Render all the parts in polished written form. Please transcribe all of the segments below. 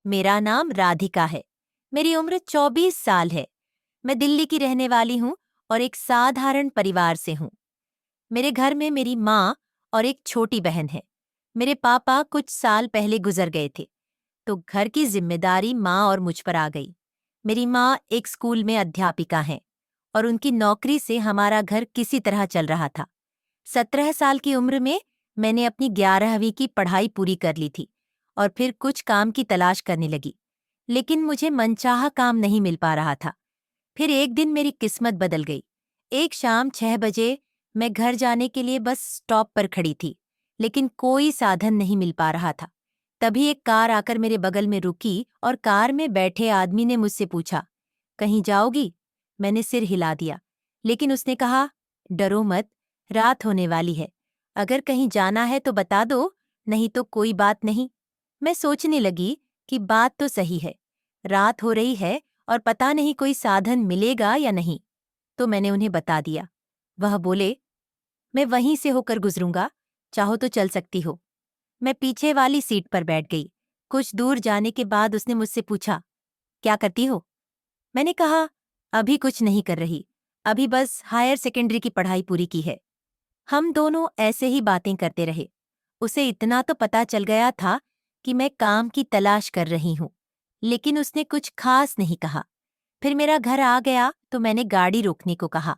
मेरा नाम राधिका है। मेरी उम्र 24 साल है। मैं दिल्ली की रहने वाली हूँ और एक साधारण परिवार से हूँ। मेरे घर में मेरी माँ और एक छोटी बहन है। मेरे पापा कुछ साल पहले गुजर गए थे, तो घर की जिम्मेदारी माँ और मुझ पर आ गई। मेरी माँ एक स्कूल में अध्यापिका हैं और उनकी नौकरी से हमारा घर किसी तरह चल रहा था। 17 साल की उम्र में मैंने अपनी 11वीं की पढ़ाई पूरी कर ली थी और फिर कुछ काम की तलाश करने लगी, लेकिन मुझे मनचाहा काम नहीं मिल पा रहा था। फिर एक दिन मेरी किस्मत बदल गई। एक शाम 6 बजे मैं घर जाने के लिए बस स्टॉप पर खड़ी थी, लेकिन कोई साधन नहीं मिल पा रहा था। तभी एक कार आकर मेरे बगल में रुकी और कार में बैठे आदमी ने मुझसे पूछा, "कहीं जाओगी?" मैंने सिर हिला दिया, लेकिन उसने कहा, "डरो मत, रात होने वाली है। अगर कहीं जाना है तो बता दो, नहीं तो कोई बात नहीं।" मैं सोचने लगी कि बात तो सही है। रात हो रही है और पता नहीं कोई साधन मिलेगा या नहीं। तो मैंने उन्हें बता दिया। वह बोले, "मैं वहीं से होकर गुजरूंगा, चाहो तो चल सकती हो।" मैं पीछे वाली सीट पर बैठ गई। कुछ दूर जाने के बाद उसने मुझसे पूछा, "क्या करती हो?" मैंने कहा, "अभी कुछ नहीं कर रही। अभी बस हायर सेकेंडरी की पढ़ाई पूरी की है।" हम दोनों ऐसे ही बातें करते रहे। उसे इतना तो पता चल गया था कि मैं काम की तलाश कर रही हूँ, लेकिन उसने कुछ खास नहीं कहा। फिर मेरा घर आ गया तो मैंने गाड़ी रोकने को कहा।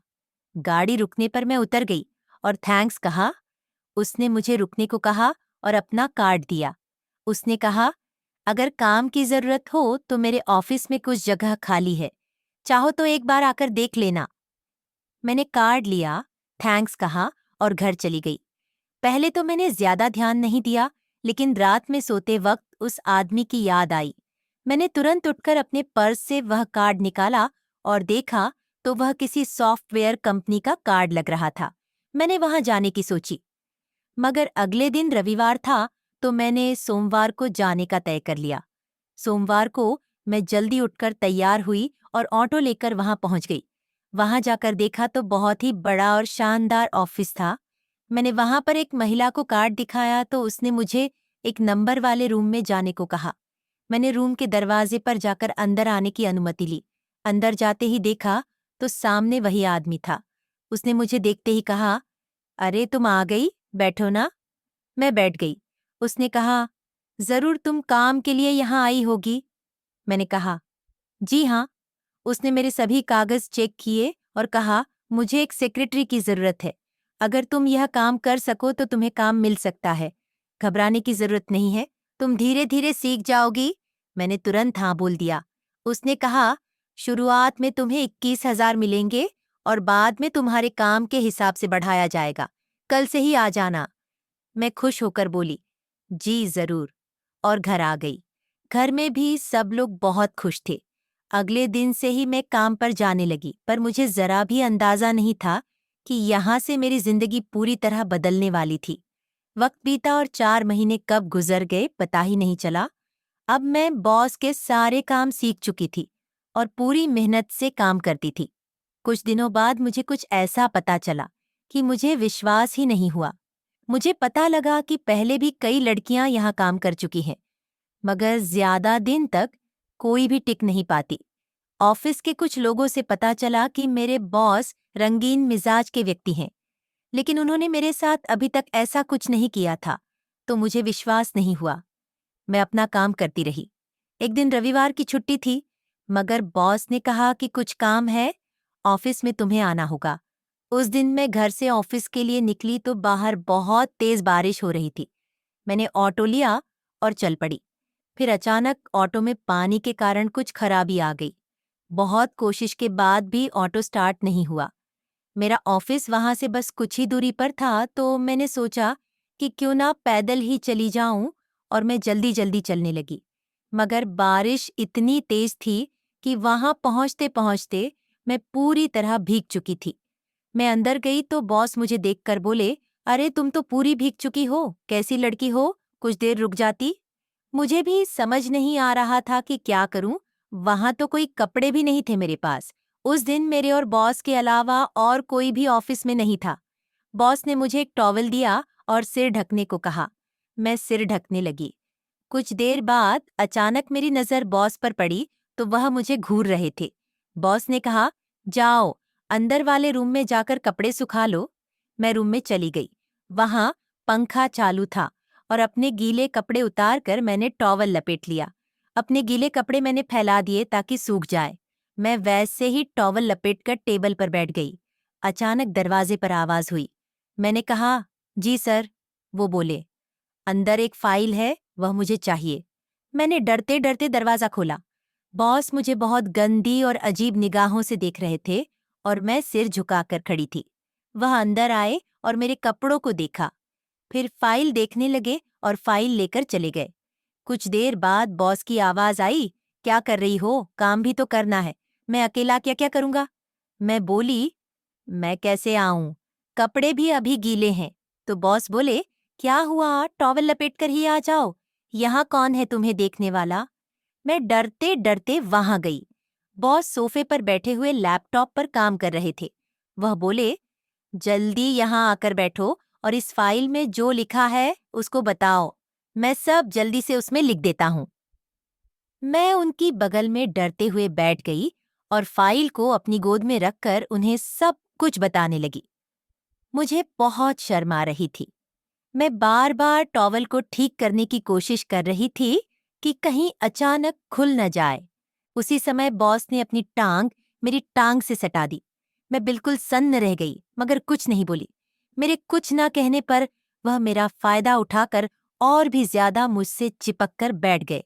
गाड़ी रुकने पर मैं उतर गई और थैंक्स कहा। उसने मुझे रुकने को कहा और अपना कार्ड दिया। उसने कहा, "अगर काम की जरूरत हो तो मेरे ऑफिस में कुछ जगह खाली है, चाहो तो एक बार आकर देख लेना।" मैंने कार्ड लिया, थैंक्स कहा और घर चली गई। पहले तो मैंने ज्यादा ध्यान नहीं दिया, लेकिन रात में सोते वक्त उस आदमी की याद आई। मैंने तुरंत उठकर अपने पर्स से वह कार्ड निकाला और देखा तो वह किसी सॉफ्टवेयर कंपनी का कार्ड लग रहा था। मैंने वहां जाने की सोची, मगर अगले दिन रविवार था, तो मैंने सोमवार को जाने का तय कर लिया। सोमवार को मैं जल्दी उठकर तैयार हुई और ऑटो लेकर वहां पहुंच गई। वहां जाकर देखा तो बहुत ही बड़ा और शानदार ऑफिस था। मैंने वहां पर एक महिला को कार्ड दिखाया तो उसने मुझे एक नंबर वाले रूम में जाने को कहा। मैंने रूम के दरवाजे पर जाकर अंदर आने की अनुमति ली। अंदर जाते ही देखा तो सामने वही आदमी था। उसने मुझे देखते ही कहा, "अरे तुम आ गई, बैठो ना।" मैं बैठ गई। उसने कहा, "जरूर तुम काम के लिए यहाँ आई होगी।" मैंने कहा, "जी हाँ।" उसने मेरे सभी कागज चेक किए और कहा, "मुझे एक सेक्रेटरी की जरूरत है। अगर तुम यह काम कर सको तो तुम्हें काम मिल सकता है। घबराने की जरूरत नहीं है, तुम धीरे धीरे सीख जाओगी।" मैंने तुरंत हाँ बोल दिया। उसने कहा, "शुरुआत में तुम्हें 21,000 मिलेंगे और बाद में तुम्हारे काम के हिसाब से बढ़ाया जाएगा। कल से ही आ जाना।" मैं खुश होकर बोली, "जी जरूर," और घर आ गई। घर में भी सब लोग बहुत खुश थे। अगले दिन से ही मैं काम पर जाने लगी, पर मुझे जरा भी अंदाजा नहीं था कि यहाँ से मेरी जिंदगी पूरी तरह बदलने वाली थी। वक्त बीता और 4 महीने कब गुजर गए पता ही नहीं चला। अब मैं बॉस के सारे काम सीख चुकी थी और पूरी मेहनत से काम करती थी। कुछ दिनों बाद मुझे कुछ ऐसा पता चला कि मुझे विश्वास ही नहीं हुआ। मुझे पता लगा कि पहले भी कई लड़कियां यहाँ काम कर चुकी हैं, मगर ज्यादा दिन तक कोई भी टिक नहीं पाती। ऑफिस के कुछ लोगों से पता चला कि मेरे बॉस रंगीन मिजाज के व्यक्ति हैं, लेकिन उन्होंने मेरे साथ अभी तक ऐसा कुछ नहीं किया था, तो मुझे विश्वास नहीं हुआ। मैं अपना काम करती रही। एक दिन रविवार की छुट्टी थी, मगर बॉस ने कहा कि कुछ काम है, ऑफिस में तुम्हें आना होगा। उस दिन मैं घर से ऑफिस के लिए निकली तो बाहर बहुत तेज बारिश हो रही थी। मैंने ऑटो लिया और चल पड़ी। फिर अचानक ऑटो में पानी के कारण कुछ खराबी आ गई। बहुत कोशिश के बाद भी ऑटो स्टार्ट नहीं हुआ। मेरा ऑफिस वहां से बस कुछ ही दूरी पर था, तो मैंने सोचा कि क्यों ना पैदल ही चली जाऊं, और मैं जल्दी जल्दी चलने लगी। मगर बारिश इतनी तेज थी कि वहां पहुंचते पहुंचते मैं पूरी तरह भीग चुकी थी। मैं अंदर गई तो बॉस मुझे देखकर बोले, "अरे तुम तो पूरी भीग चुकी हो, कैसी लड़की हो, कुछ देर रुक जाती।" मुझे भी समझ नहीं आ रहा था कि क्या करूं। वहां तो कोई कपड़े भी नहीं थे मेरे पास। उस दिन मेरे और बॉस के अलावा और कोई भी ऑफिस में नहीं था। बॉस ने मुझे एक टॉवल दिया और सिर ढकने को कहा। मैं सिर ढकने लगी। कुछ देर बाद अचानक मेरी नज़र बॉस पर पड़ी तो वह मुझे घूर रहे थे। बॉस ने कहा, जाओ, अंदर वाले रूम में जाकर कपड़े सुखा लो। मैं रूम में चली गई। वहाँ पंखा चालू था और अपने गीले कपड़े उतारकर मैंने टॉवल लपेट लिया। अपने गीले कपड़े मैंने फैला दिए ताकि सूख जाए। मैं वैसे ही टॉवल लपेटकर टेबल पर बैठ गई। अचानक दरवाजे पर आवाज़ हुई। मैंने कहा, जी सर। वो बोले, अंदर एक फाइल है, वह मुझे चाहिए। मैंने डरते डरते दरवाज़ा खोला। बॉस मुझे बहुत गंदी और अजीब निगाहों से देख रहे थे और मैं सिर झुकाकर खड़ी थी। वह अंदर आए और मेरे कपड़ों को देखा, फिर फाइल देखने लगे और फाइल लेकर चले गए। कुछ देर बाद बॉस की आवाज़ आई, क्या कर रही हो? काम भी तो करना है। मैं अकेला क्या क्या करूँगा? मैं बोली, मैं कैसे आऊं? कपड़े भी अभी गीले हैं। तो बॉस बोले, क्या हुआ? टॉवल लपेट कर ही आ जाओ। यहाँ कौन है तुम्हें देखने वाला? मैं डरते डरते वहां गई। बॉस सोफे पर बैठे हुए लैपटॉप पर काम कर रहे थे। वह बोले, जल्दी यहाँ आकर बैठो और इस फाइल में जो लिखा है उसको बताओ। मैं सब जल्दी से उसमें लिख देता हूँ। मैं उनकी बगल में डरते हुए बैठ गई और फाइल को अपनी गोद में रखकर उन्हें सब कुछ बताने लगी। मुझे बहुत शर्म आ रही थी। मैं बार बार टॉवल को ठीक करने की कोशिश कर रही थी कि कहीं अचानक खुल न जाए। उसी समय बॉस ने अपनी टांग मेरी टांग से सटा दी। मैं बिल्कुल सन्न रह गई मगर कुछ नहीं बोली। मेरे कुछ न कहने पर वह मेरा फायदा उठाकर और भी ज्यादा मुझसे चिपक कर बैठ गए।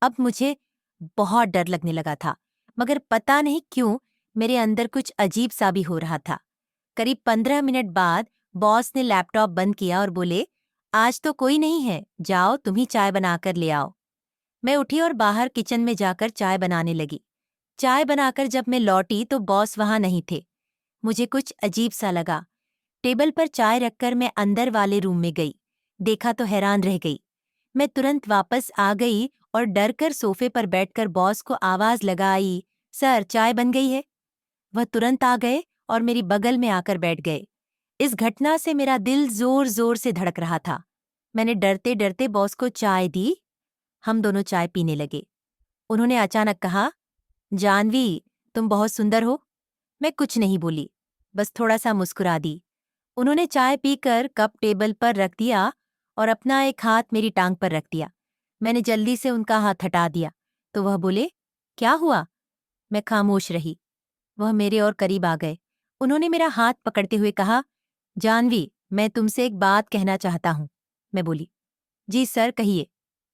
अब मुझे बहुत डर लगने लगा था, मगर पता नहीं क्यों मेरे अंदर कुछ अजीब सा भी हो रहा था। करीब 15 मिनट बाद बॉस ने लैपटॉप बंद किया और बोले, आज तो कोई नहीं है, जाओ तुम ही चाय बनाकर ले आओ। मैं उठी और बाहर किचन में जाकर चाय बनाने लगी। चाय बनाकर जब मैं लौटी तो बॉस वहां नहीं थे। मुझे कुछ अजीब सा लगा। टेबल पर चाय रखकर मैं अंदर वाले रूम में गई। देखा तो हैरान रह गई। मैं तुरंत वापस आ गई और डरकर सोफे पर बैठकर बॉस को आवाज लगाई, सर चाय बन गई है। वह तुरंत आ गए और मेरी बगल में आकर बैठ गए। इस घटना से मेरा दिल जोर जोर से धड़क रहा था। मैंने डरते डरते बॉस को चाय दी। हम दोनों चाय पीने लगे। उन्होंने अचानक कहा, जानवी, तुम बहुत सुंदर हो। मैं कुछ नहीं बोली, बस थोड़ा सा मुस्कुरा दी। उन्होंने चाय पीकर कप टेबल पर रख दिया और अपना एक हाथ मेरी टांग पर रख दिया। मैंने जल्दी से उनका हाथ हटा दिया तो वह बोले, क्या हुआ? मैं खामोश रही। वह मेरे और करीब आ गए। उन्होंने मेरा हाथ पकड़ते हुए कहा, जानवी, मैं तुमसे एक बात कहना चाहता हूँ। मैं बोली, जी सर, कहिए।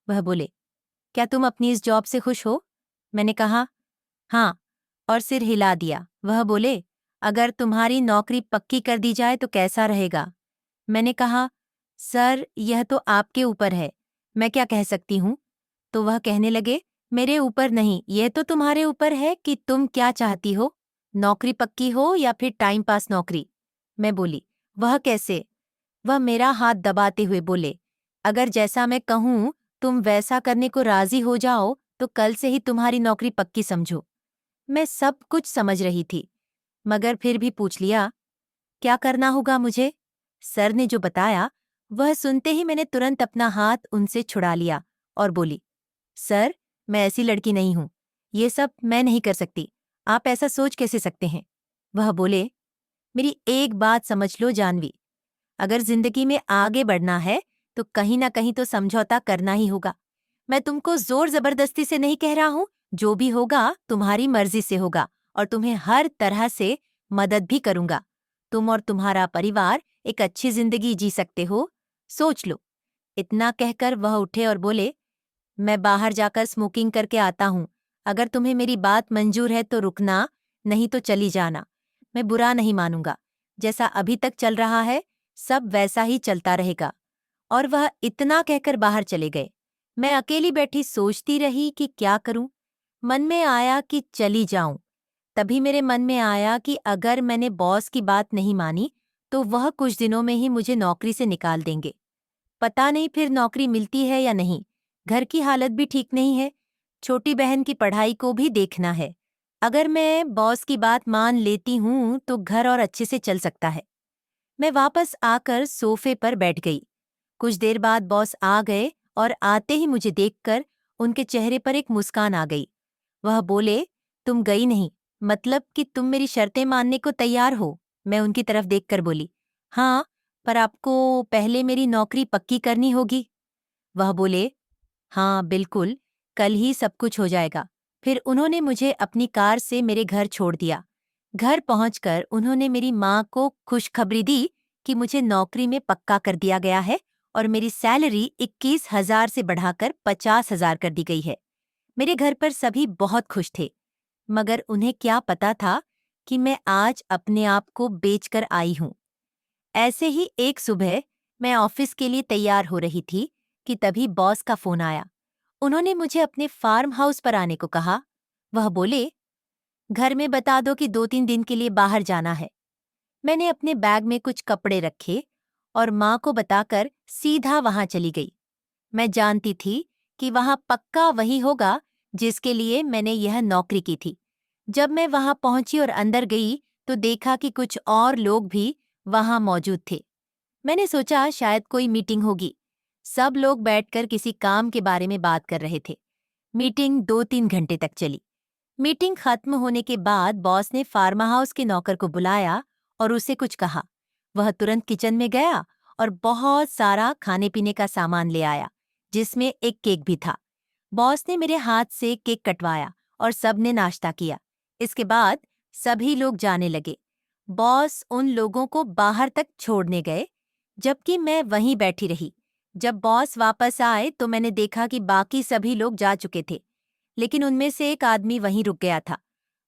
वह बोले, क्या तुम अपनी इस जॉब से खुश हो? मैंने कहा, हाँ, और सिर हिला दिया। वह बोले, अगर तुम्हारी नौकरी पक्की कर दी जाए तो कैसा रहेगा? मैंने कहा, सर, यह तो आपके ऊपर है, मैं क्या कह सकती हूँ? तो वह कहने लगे, मेरे ऊपर नहीं, यह तो तुम्हारे ऊपर है कि तुम क्या चाहती हो, नौकरी पक्की हो या फिर टाइम पास नौकरी। मैं बोली, वह कैसे? वह मेरा हाथ दबाते हुए बोले, अगर जैसा मैं कहूँ तुम वैसा करने को राजी हो जाओ तो कल से ही तुम्हारी नौकरी पक्की समझो। मैं सब कुछ समझ रही थी, मगर फिर भी पूछ लिया, क्या करना होगा मुझे? सर ने जो बताया वह सुनते ही मैंने तुरंत अपना हाथ उनसे छुड़ा लिया और बोली, सर, मैं ऐसी लड़की नहीं हूं, ये सब मैं नहीं कर सकती। आप ऐसा सोच कैसे सकते हैं? वह बोले, मेरी एक बात समझ लो जानवी, अगर जिंदगी में आगे बढ़ना है तो कहीं ना कहीं तो समझौता करना ही होगा। मैं तुमको जोर जबरदस्ती से नहीं कह रहा हूं, जो भी होगा तुम्हारी मर्जी से होगा और तुम्हें हर तरह से मदद भी करूंगा। तुम और तुम्हारा परिवार एक अच्छी जिंदगी जी सकते हो, सोच लो। इतना कहकर वह उठे और बोले, मैं बाहर जाकर स्मोकिंग करके आता हूँ। अगर तुम्हें मेरी बात मंजूर है तो रुकना, नहीं तो चली जाना। मैं बुरा नहीं मानूंगा। जैसा अभी तक चल रहा है सब वैसा ही चलता रहेगा। और वह इतना कहकर बाहर चले गए। मैं अकेली बैठी सोचती रही कि क्या करूं। मन में आया कि चली जाऊं। तभी मेरे मन में आया कि अगर मैंने बॉस की बात नहीं मानी तो वह कुछ दिनों में ही मुझे नौकरी से निकाल देंगे। पता नहीं फिर नौकरी मिलती है या नहीं। घर की हालत भी ठीक नहीं है। छोटी बहन की पढ़ाई को भी देखना है। अगर मैं बॉस की बात मान लेती हूँ तो घर और अच्छे से चल सकता है। मैं वापस आकर सोफे पर बैठ गई। कुछ देर बाद बॉस आ गए और आते ही मुझे देखकर उनके चेहरे पर एक मुस्कान आ गई। वह बोले, तुम गई नहीं, मतलब कि तुम मेरी शर्तें मानने को तैयार हो? मैं उनकी तरफ देखकर बोली, हाँ, पर आपको पहले मेरी नौकरी पक्की करनी होगी। वह बोले, हाँ बिल्कुल, कल ही सब कुछ हो जाएगा। फिर उन्होंने मुझे अपनी कार से मेरे घर छोड़ दिया। घर पहुंचकर उन्होंने मेरी माँ को खुशखबरी दी कि मुझे नौकरी में पक्का कर दिया गया है और मेरी सैलरी 21,000 से बढ़ाकर 50,000 कर दी गई है। मेरे घर पर सभी बहुत खुश थे, मगर उन्हें क्या पता था कि मैं आज अपने आप को बेचकर आई हूँ। ऐसे ही एक सुबह मैं ऑफिस के लिए तैयार हो रही थी कि तभी बॉस का फोन आया। उन्होंने मुझे अपने फार्म हाउस पर आने को कहा। वह बोले, घर में बता दो कि 2-3 दिन के लिए बाहर जाना है। मैंने अपने बैग में कुछ कपड़े रखे और माँ को बताकर सीधा वहां चली गई। मैं जानती थी कि वहां पक्का वही होगा जिसके लिए मैंने यह नौकरी की थी। जब मैं वहां पहुंची और अंदर गई तो देखा कि कुछ और लोग भी वहां मौजूद थे। मैंने सोचा शायद कोई मीटिंग होगी। सब लोग बैठकर किसी काम के बारे में बात कर रहे थे। मीटिंग 2-3 घंटे तक चली। मीटिंग खत्म होने के बाद बॉस ने फार्मा हाउस के नौकर को बुलाया और उसे कुछ कहा। वह तुरंत किचन में गया और बहुत सारा खाने पीने का सामान ले आया, जिसमें एक केक भी था। बॉस ने मेरे हाथ से केक कटवाया और सबने नाश्ता किया। इसके बाद सभी लोग जाने लगे। बॉस उन लोगों को बाहर तक छोड़ने गए, जबकि मैं वहीं बैठी रही। जब बॉस वापस आए तो मैंने देखा कि बाकी सभी लोग जा चुके थे, लेकिन उनमें से एक आदमी वहीं रुक गया था।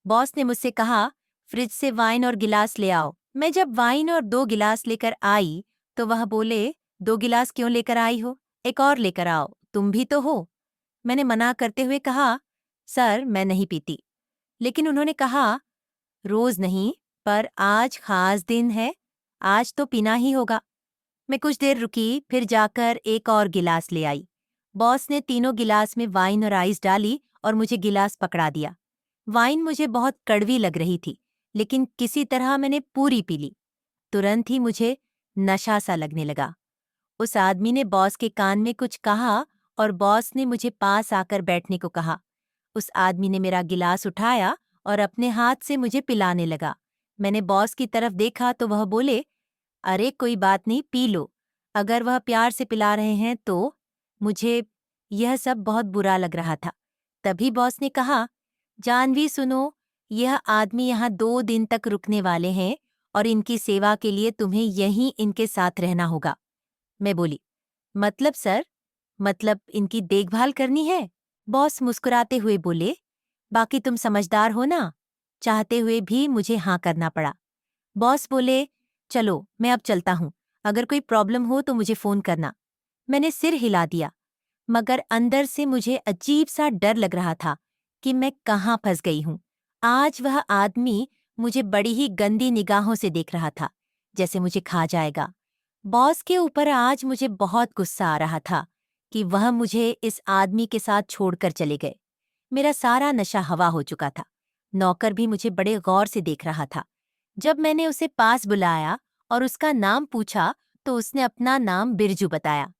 बॉस ने मुझसे कहा, फ्रिज से वाइन और गिलास ले आओ। मैं जब वाइन और 2 गिलास लेकर आई तो वह बोले, 2 गिलास क्यों लेकर आई हो? एक और लेकर आओ, तुम भी तो हो। मैंने मना करते हुए कहा, सर मैं नहीं पीती। लेकिन उन्होंने कहा, रोज नहीं, पर आज खास दिन है, आज तो पीना ही होगा। मैं कुछ देर रुकी, फिर जाकर एक और गिलास ले आई। बॉस ने तीनों गिलास में वाइन और आइस डाली और मुझे गिलास पकड़ा दिया। वाइन मुझे बहुत कड़वी लग रही थी, लेकिन किसी तरह मैंने पूरी पी ली। तुरंत ही मुझे नशा सा लगने लगा। उस आदमी ने बॉस के कान में कुछ कहा और बॉस ने मुझे पास आकर बैठने को कहा। उस आदमी ने मेरा गिलास उठाया और अपने हाथ से मुझे पिलाने लगा। मैंने बॉस की तरफ देखा तो वह बोले, अरे कोई बात नहीं, पी लो। अगर वह प्यार से पिला रहे हैं तो। मुझे यह सब बहुत बुरा लग रहा था। तभी बॉस ने कहा, जानवी सुनो, यह आदमी यहाँ 2 दिन तक रुकने वाले हैं और इनकी सेवा के लिए तुम्हें यहीं इनके साथ रहना होगा। मैं बोली, मतलब सर? मतलब इनकी देखभाल करनी है? बॉस मुस्कुराते हुए बोले, बाकी तुम समझदार हो ना? चाहते हुए भी मुझे हाँ करना पड़ा। बॉस बोले, चलो मैं अब चलता हूँ, अगर कोई प्रॉब्लम हो तो मुझे फोन करना। मैंने सिर हिला दिया, मगर अंदर से मुझे अजीब सा डर लग रहा था कि मैं कहाँ फंस गई हूँ। आज वह आदमी मुझे बड़ी ही गंदी निगाहों से देख रहा था, जैसे मुझे खा जाएगा। बॉस के ऊपर आज मुझे बहुत गुस्सा आ रहा था कि वह मुझे इस आदमी के साथ छोड़कर चले गए। मेरा सारा नशा हवा हो चुका था। नौकर भी मुझे बड़े गौर से देख रहा था। जब मैंने उसे पास बुलाया और उसका नाम पूछा तो उसने अपना नाम बिरजू बताया।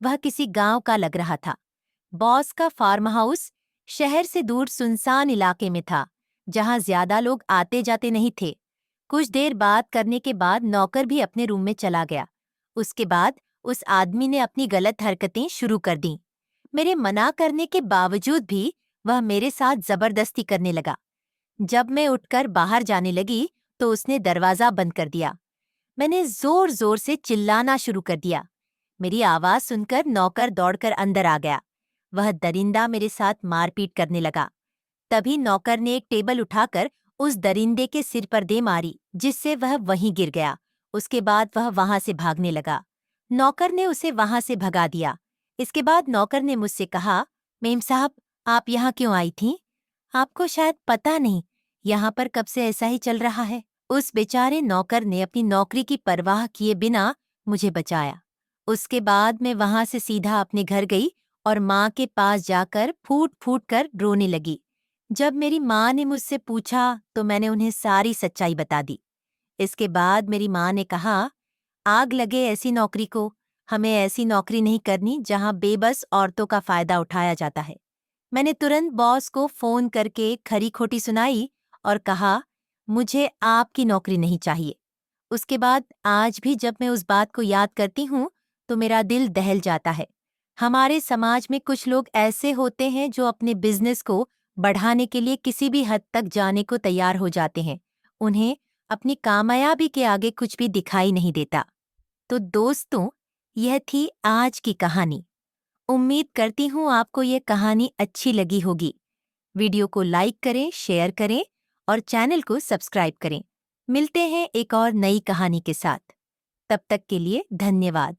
वह किसी गांव का लग रहा था। बॉस का फार्म हाउस शहर से दूर सुनसान इलाके में था, जहां ज्यादा लोग आते जाते नहीं थे। कुछ देर बात करने के बाद नौकर भी अपने रूम में चला गया। उसके बाद उस आदमी ने अपनी गलत हरकतें शुरू कर दीं। मेरे मना करने के बावजूद भी वह मेरे साथ जबरदस्ती करने लगा। जब मैं उठकर बाहर जाने लगी तो उसने दरवाजा बंद कर दिया। मैंने जोर जोर से चिल्लाना शुरू कर दिया। मेरी आवाज सुनकर नौकर दौड़कर अंदर आ गया। वह दरिंदा मेरे साथ मारपीट करने लगा। तभी नौकर ने एक टेबल उठाकर उस दरिंदे के सिर पर दे मारी, जिससे वह वहीं गिर गया। उसके बाद वह वहां से भागने लगा। नौकर ने उसे वहां से भगा दिया। इसके बाद नौकर ने मुझसे कहा, मेम साहब, आप यहाँ क्यों आई थीं? आपको शायद पता नहीं, यहाँ पर कब से ऐसा ही चल रहा है। उस बेचारे नौकर ने अपनी नौकरी की परवाह किए बिना मुझे बचाया। उसके बाद मैं वहां से सीधा अपने घर गई और माँ के पास जाकर फूट फूट कर रोने लगी। जब मेरी माँ ने मुझसे पूछा तो मैंने उन्हें सारी सच्चाई बता दी। इसके बाद मेरी माँ ने कहा, आग लगे ऐसी नौकरी को, हमें ऐसी नौकरी नहीं करनी जहां बेबस औरतों का फायदा उठाया जाता है। मैंने तुरंत बॉस को फोन करके खरी खोटी सुनाई और कहा, मुझे आपकी नौकरी नहीं चाहिए। उसके बाद आज भी जब मैं उस बात को याद करती हूँ तो मेरा दिल दहल जाता है। हमारे समाज में कुछ लोग ऐसे होते हैं जो अपने बिजनेस को बढ़ाने के लिए किसी भी हद तक जाने को तैयार हो जाते हैं। उन्हें अपनी कामयाबी के आगे कुछ भी दिखाई नहीं देता। तो दोस्तों, यह थी आज की कहानी। उम्मीद करती हूँ आपको ये कहानी अच्छी लगी होगी। वीडियो को लाइक करें, शेयर करें और चैनल को सब्सक्राइब करें। मिलते हैं एक और नई कहानी के साथ। तब तक के लिए धन्यवाद।